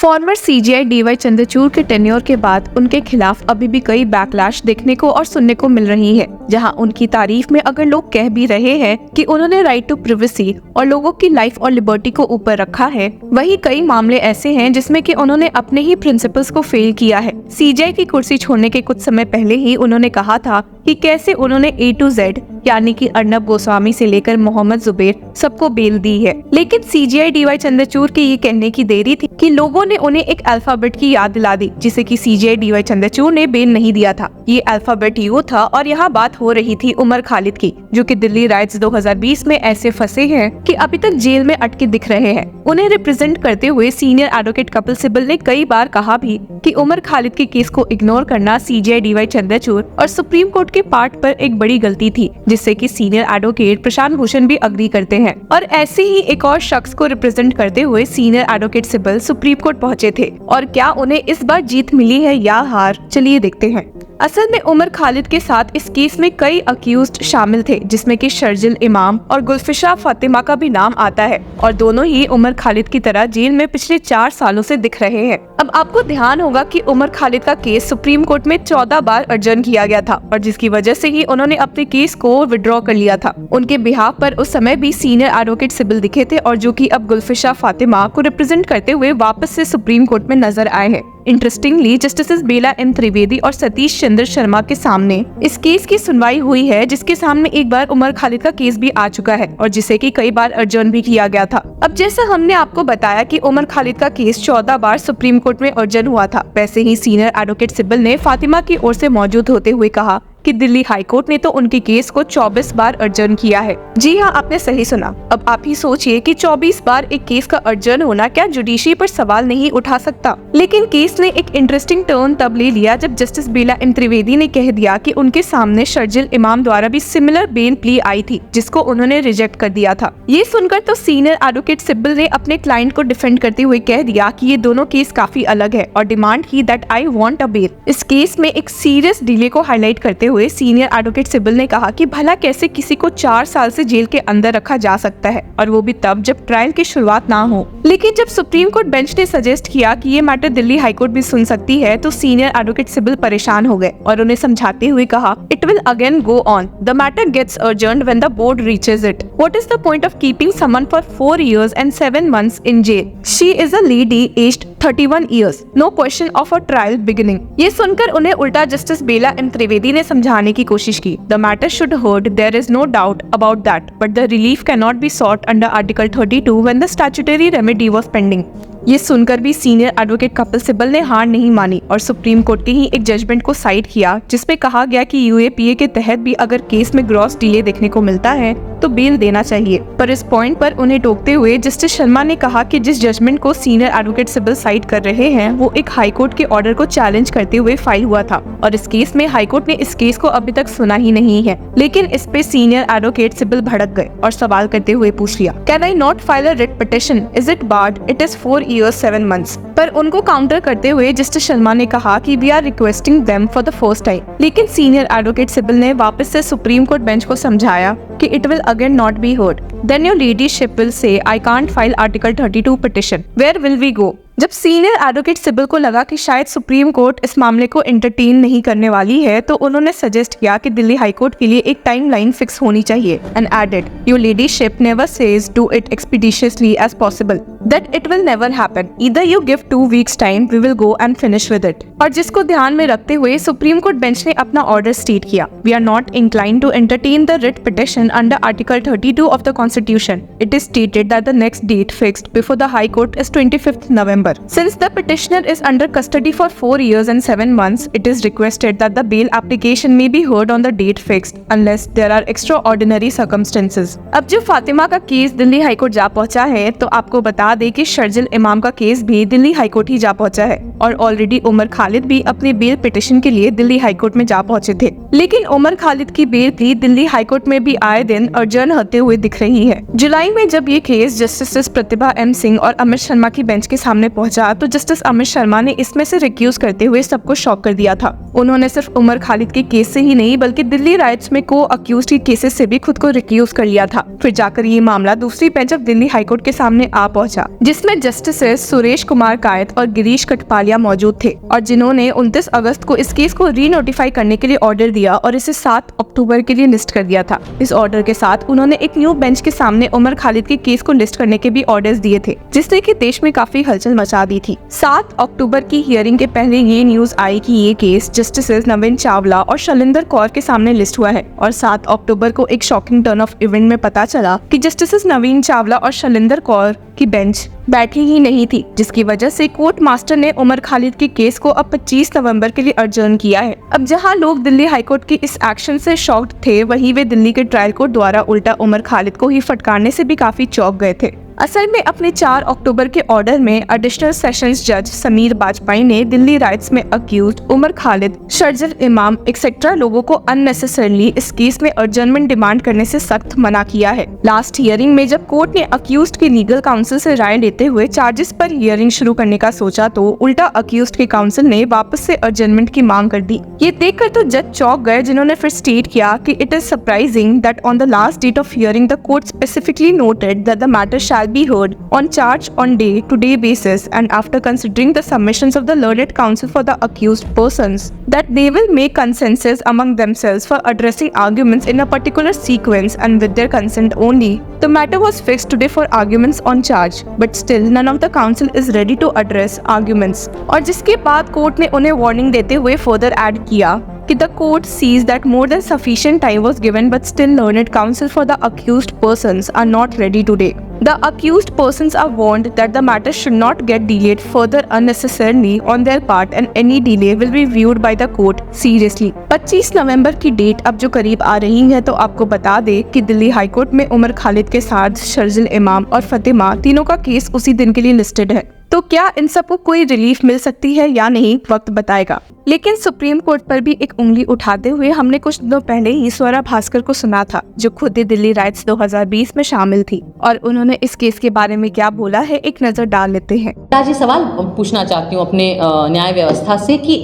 Farmer CGI D Y Chandrachud के tenure के बाद उनके खिलाफ अभी भी कई बैकलैश देखने को और सुनने को मिल रही है। जहां उनकी तारीफ में अगर लोग कह भी रहे हैं कि उन्होंने राइट टू प्रिवेसी और लोगों की लाइफ और लिबर्टी को ऊपर रखा है, वहीं कई मामले ऐसे हैं जिसमें कि उन्होंने अपने ही प्रिंसिपल्स को फेल किया है। सीजीआई की कुर्सी छोड़ने के कुछ समय पहले ही उन्होंने कहा था कि कैसे उन्होंने A to Z यानी कि अर्नब गोस्वामी से लेकर मोहम्मद जुबैर सबको बेल दी है। लेकिन सीजीआई डीवाई चंद्रचूड़ के ये कहने की देरी थी कि लोगों ने उन्हें एक अल्फाबेट की याद दिला दी, जिसे कि सीजीआई डीवाई चंद्रचूड़ ने बेल नहीं दिया था। ये अल्फाबेट यू था और यहाँ बात हो रही थी उमर खालिद की, जो कि दिल्ली राइट्स 2020 में ऐसे फंसे हैं कि अभी तक जेल में अटके दिख रहे हैं। उन्हें रिप्रेजेंट करते हुए सीनियर एडवोकेट कपिल सिब्बल ने कई बार कहा भी कि उमर खालिद के केस को इग्नोर करना सीजीआई डीवाई चंद्रचूड़ और सुप्रीम कोर्ट के पार्ट पर एक बड़ी गलती थी, जिससे कि सीनियर एडवोकेट प्रशांत भूषण भी अग्री करते हैं। और ऐसे ही एक और शख्स को रिप्रेजेंट करते हुए senior advocate Sibal supreme court पहुंचे थे। और क्या उन्हें इस बार जीत मिली है या हार, चलिए देखते हैं। असल में उमर खालिद के साथ इस केस में कई अक्यूज्ड शामिल थे, जिसमें कि शर्जिल इमाम और गुलफिशा फातिमा का भी नाम आता है, और दोनों ही उमर खालिद की तरह जेल में पिछले 4 सालों से दिख रहे हैं। अब आपको ध्यान होगा कि उमर खालिद का केस सुप्रीम कोर्ट में 14 बार अर्जन किया गया था, और जिसकी वजह से ही उन्होंने अपने केस को विड्रॉ कर लिया था। उनके बिहाफ पर उस समय भी सीनियर एडवोकेट सिब्बल दिखे थे, और जो कि अब गुलफिशा फातिमा को रिप्रेजेंट करते हुए वापस से सुप्रीम कोर्ट में नजर आए हैं। इंटरेस्टिंगली जस्टिस बेला एम त्रिवेदी और सतीश चंद्र शर्मा के सामने इस केस की सुनवाई हुई है, जिसके सामने एक बार उमर खालिद का केस भी आ चुका है और जिसे कि कई बार अर्जन भी किया गया था। अब जैसा हमने आपको बताया कि उमर खालिद का केस 14 बार सुप्रीम कोर्ट में अर्जन हुआ था, वैसे ही सीनियर एडवोकेट सिब्बल ने फातिमा की ओर से मौजूद होते हुए कहा कि दिल्ली हाई कोर्ट ने तो उनके केस को 24 बार अर्जन किया है। जी हाँ, आपने सही सुना। अब आप ही सोचिए कि 24 बार एक केस का अर्जन होना क्या जुडिशरी पर सवाल नहीं उठा सकता। लेकिन केस ने एक इंटरेस्टिंग टर्न तब ले लिया जब जस्टिस बेला एम त्रिवेदी ने कह दिया कि उनके सामने शर्जिल इमाम द्वारा भी सिमिलर बेल प्ली आई थी, जिसको उन्होंने रिजेक्ट कर दिया था। ये सुनकर तो सीनियर एडवोकेट सिब्बल ने अपने क्लाइंट को डिफेंड करते हुए कह दिया कि ये दोनों केस काफी अलग है और डिमांड की that I want a bail. इस केस में एक सीरियस डिले को हाईलाइट करते हुए सीनियर एडवोकेट सिब्बल ने कहा कि भला कैसे किसी को 4 साल से जेल के अंदर रखा जा सकता है, और वो भी तब जब ट्रायल की शुरुआत ना हो। लेकिन जब सुप्रीम कोर्ट बेंच ने सजेस्ट किया कि ये मैटर दिल्ली हाई कोर्ट भी सुन सकती है, तो सीनियर एडवोकेट सिब्बल परेशान हो गए और उन्हें समझाते हुए कहा, it will again go on, the matter gets urgent when the board reaches it. What is the point of keeping someone for 4 years and 7 months in jail? She is a lady aged 31 years. No question of a trial beginning. ये सुनकर उन्हें उल्टा justice बेला M Trivedi ने समझाने की कोशिश की। The matter should heard. There is no doubt about that. But the relief cannot be sought under Article 32 when the statutory remedy was pending. ये सुनकर भी सीनियर एडवोकेट कपिल सिब्बल ने हार नहीं मानी और सुप्रीम कोर्ट के ही एक जजमेंट को साइड किया, जिसमें कहा गया कि यूएपीए के तहत भी अगर केस में ग्रॉस डिले देखने को मिलता है तो बेल देना चाहिए। पर इस पॉइंट पर उन्हें टोकते हुए जस्टिस शर्मा ने कहा कि जिस जजमेंट को सीनियर एडवोकेट सिब्बल साइड कर रहे हैं वो एक हाई कोर्ट के ऑर्डर को चैलेंज करते हुए फाइल हुआ था, और इस केस में हाई कोर्ट ने इस केस को अभी तक सुना ही नहीं है। लेकिन इस पे सीनियर एडवोकेट सिब्बल भड़क गए और सवाल करते हुए पूछ लिया, can I not file a writ petition? Is it barred? It is 4 years 7 months। पर उनको काउंटर करते हुए जस्टिस शर्मा ने कहा कि we are requesting them for the first time. लेकिन सीनियर एडवोकेट सिब्बल ने वापस से सुप्रीम कोर्ट बेंच को समझाया कि it will again not be heard. Then your ladyship will say I can't file article 32 petition. Where will we go? जब senior advocate Sibal को लगा कि शायद सुप्रीम कोर्ट इस मामले को एंटरटेन नहीं करने वाली है, तो उन्होंने सजेस्ट किया कि दिल्ली हाई कोर्ट के लिए एक टाइमलाइन फिक्स होनी चाहिए and added, your ladyship never says do it expeditiously as possible, that it will never happen, either you give 2 weeks time, we will go and finish with it. और जिसको ध्यान में रखते हुए सुप्रीम कोर्ट बेंच ने अपना order state किया, we are not inclined to entertain the writ petition under article 32 of the constitution. It is stated that the next date fixed before the high court is 25th November. Since the petitioner is under custody for 4 years and 7 months, it is requested that the bail application may be heard on the date fixed unless there are extraordinary circumstances. अब जो फातिमा का case Delhi high court जा पहुंचा है, तो आपको बता दें कि शर्जिल इमाम का केस भी दिल्ली हाई कोर्ट ही जा पहुंचा है। और ऑलरेडी उमर खालिद भी अपने बेल पिटिशन के लिए दिल्ली हाईकोर्ट में जा पहुंचे थे। लेकिन उमर खालिद की बेल भी दिल्ली हाईकोर्ट में भी आए दिन अर्जन होते हुए दिख रही है। जुलाई में जब ये केस जस्टिस प्रतिभा एम सिंह और अमित शर्मा की बेंच के सामने पहुंचा तो जस्टिस अमित शर्मा ने इसमें से रिक्यूज करते हुए सबको शॉक कर दिया था। उन्होंने सिर्फ उमर खालिद के केस से ही नहीं बल्कि दिल्ली राइट्स में को अक्यूज्ड के केसेस से भी खुद को रिक्यूज कर लिया था। फिर जाकर ये मामला दूसरी बेंच ऑफ दिल्ली हाईकोर्ट के सामने आ पहुंचा, जिसमें जस्टिस सुरेश कुमार कायत और गिरीश कटपालिया मौजूद थे और जिन्होंने 29 अगस्त को इस केस को रीनोटिफाई करने के लिए ऑर्डर दिया और इसे 7 अक्टूबर के लिए लिस्ट कर दिया था। इस ऑर्डर के साथ उन्होंने एक न्यू बेंच के सामने उमर खालिद के केस को लिस्ट करने के भी ऑर्डर्स दिए थे, जिसने कि देश में काफी हलचल मचा दी थी। 7 अक्टूबर की हियरिंग के पहले ये न्यूज आई कि ये केस जस्टिस नवीन चावला और शैलेंद्र कौर के सामने लिस्ट हुआ है और 7 अक्टूबर को एक शॉकिंग टर्न ऑफ इवेंट में पता चला कि जस्टिस नवीन चावला और शैलेंद्र कौर की बेंच बैठी ही नहीं थी, जिसकी वजह से कोर्ट मास्टर ने उमर खालिद के केस को अब 25 नवंबर के लिए अर्जन किया है। अब जहां लोग दिल्ली हाईकोर्ट के इस एक्शन से शॉक्ड थे, वहीं वे दिल्ली के ट्रायल कोर्ट द्वारा उल्टा उमर खालिद को ही फटकारने से भी काफी चौंक गए थे। असल में अपने 4 अक्टूबर के ऑर्डर में एडिशनल सेशंस जज समीर बाजपाई ने दिल्ली राइट्स में अक्यूज्ड उमर खालिद, शर्जिल इमाम एक्सेट्रा लोगों को अननेसेसरली इस केस में अर्जनमेंट डिमांड करने से सख्त मना किया है। लास्ट हियरिंग में जब कोर्ट ने अक्यूज्ड के लीगल काउंसिल से राय लेते हुए चार्जेस पर हियरिंग शुरू करने का सोचा तो उल्टा अक्यूज्ड के काउंसिल ने वापस से अर्जनमेंट की मांग कर दी। ये देखकर तो जज चौंक गए, जिन्होंने फिर स्टेट किया कि it is surprising that on the last date of hearing the court specifically noted that the matter shall be heard on charge on day-to-day basis and after considering the submissions of the learned counsel for the accused persons that they will make consensus among themselves for addressing arguments in a particular sequence and with their consent only. The matter was fixed today for arguments on charge, but still none of the counsel is ready to address arguments. और जिसके बाद court ने उन्हें warning देते हुए further add किया कि the court sees that more than sufficient time was given but still learned counsel for the accused persons are not ready today. The accused persons are warned that the matter should not get delayed further unnecessarily on their part and any delay will be viewed by the court seriously. 25 नवंबर की date अब जो करीब आ रही है तो आपको बता दे कि दिल्ली हाईकोर्ट में उमर खालिद के साथ शर्जिल इमाम और फतिमा तीनों का केस उसी दिन के लिए लिस्टेड है। तो क्या इन सबको कोई रिलीफ मिल सकती है या नहीं, वक्त बताएगा। लेकिन सुप्रीम कोर्ट पर भी एक उंगली उठाते हुए हमने कुछ दिनों पहले ही स्वरा भास्कर को सुना था, जो खुद ही दिल्ली राइट्स 2020 में शामिल थी, और उन्होंने इस केस के बारे में क्या बोला है एक नजर डाल लेते हैं। जी सवाल पूछना चाहती हूँ अपने न्याय व्यवस्था से कि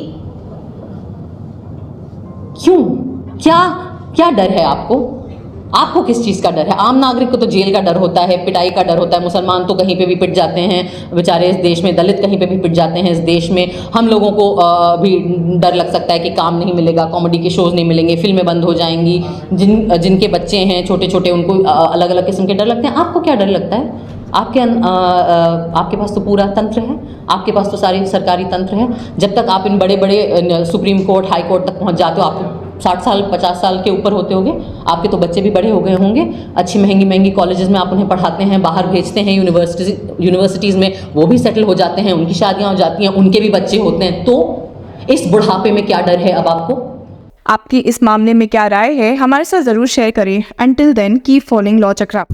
क्यों, क्या डर है आपको किस चीज़ का डर है? आम नागरिक को तो जेल का डर होता है, पिटाई का डर होता है, मुसलमान तो कहीं पे भी पिट जाते हैं बेचारे इस देश में, दलित कहीं पे भी पिट जाते हैं इस देश में। हम लोगों को भी डर लग सकता है कि काम नहीं मिलेगा, कॉमेडी के शोज़ नहीं मिलेंगे, फिल्में बंद हो जाएंगी, जिनके बच्चे हैं छोटे छोटे उनको अलग अलग किस्म के डर लगते हैं। आपको क्या डर लगता है? आपके पास तो पूरा तंत्र है, आपके पास तो सारी सरकारी तंत्र है। जब तक आप इन बड़े बड़े सुप्रीम कोर्ट, हाई कोर्ट तक पहुंच जाते हो, आपको 60 साल 50 साल के ऊपर होते होंगे, आपके तो बच्चे भी बड़े हो गए होंगे, अच्छी महंगी कॉलेजेस में आप उन्हें पढ़ाते हैं, बाहर भेजते हैं यूनिवर्सिटीज़ में, वो भी सेटल हो जाते हैं, उनकी शादियाँ हो जाती हैं, उनके भी बच्चे होते हैं। तो इस बुढ़ापे में क्या डर है अब आपको? आपकी इस मामले में क्या राय है, हमारे साथ जरूर शेयर करें। Until then keep following law चक्रा।